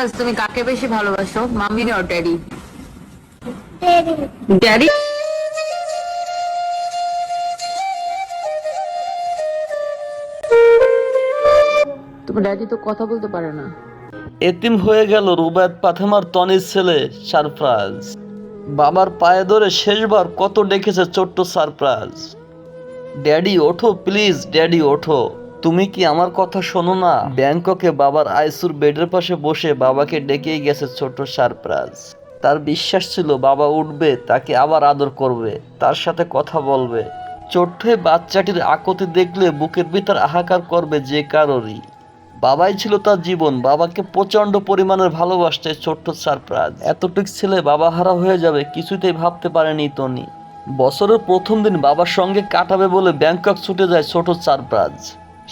Surprise, তুমি কাকে বেশি ভালোবাসো, মাম্মি না ড্যাডি? ড্যাডি। ড্যাডি। তোমার ড্যাডি তো কথা বলতে পারে না। এতিম হয়ে গেল রুবায়েত ফাতেমার তনির ছেলে সারফরাজ। বাবার পায়ে ধরে শেষবার কত ডেকেছে ছোট্ট সারফরাজ। ড্যাডি ওঠো প্লিজ, ড্যাডি ওঠো, তুমি কি আমার কথা শোনো না? ব্যাংককে বাবার আইসিইউর বেডের পাশে বসে বাবাকে ডেকেই গেছে ছোট্ট সারফরাজ। তার বিশ্বাস ছিল বাবা উঠবে, তাকে আবার আদর করবে, তার সাথে কথা বলবে। ছোট্ট এই বাচ্চাটির আকতি দেখলে বুকের ভিতর হাহাকার করবে যে কারোরই। বাবাই ছিল তার জীবন, বাবাকে প্রচন্ড পরিমাণের ভালোবাসতে ছোট্ট সারপ্রাইজ। এতটুক ছেলে বাবা হারা হয়ে যাবে কিছুতেই ভাবতে পারেনি তনি। বছরের প্রথম দিন বাবার সঙ্গে কাটাবে বলে ব্যাংকক ছুটে যায় ছোট সারপ্রাইজ।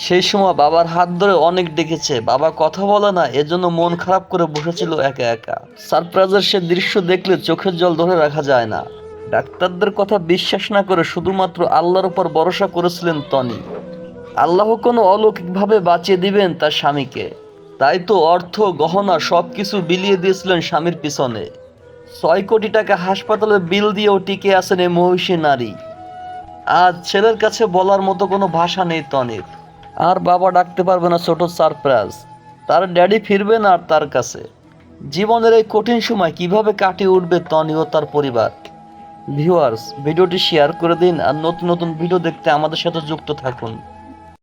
সেই সময় বাবার হাত ধরে অনেক ডেকেছে, বাবা কথা বলে না, এজন্য মন খারাপ করে বসেছিল একা একা। সারপ্রাইজের সে দৃশ্য দেখলে চোখের জল ধরে রাখা যায় না। ডাক্তারদের কথা বিশ্বাস না করে শুধুমাত্র আল্লাহর উপর ভরসা করেছিলেন তনি। আল্লাহ কোনো অলৌকিকভাবে বাঁচিয়ে দিবেন তার স্বামীকে। তাই তো অর্থ গহনা সবকিছু বিলিয়ে দিয়েছিলেন স্বামীর পিছনে। 6 কোটি টাকা হাসপাতালের বিল দিয়েও টিকে আছেন এই মহিষী নারী। আজ ছেলের কাছে বলার মতো কোনো ভাষা নেই তনির। আর বাবা ডাকতে পারবে না ছোট সারপ্রাইজ, তার ড্যাডি ফিরবে না আর তার কাছে। জীবনের এই কঠিন সময় কিভাবে কাটিয়ে উঠবে তনি ও তার পরিবার? ভিউয়ার্স, ভিডিওটি শেয়ার করে দিন আর নতুন নতুন ভিডিও দেখতে আমাদের সাথে যুক্ত থাকুন।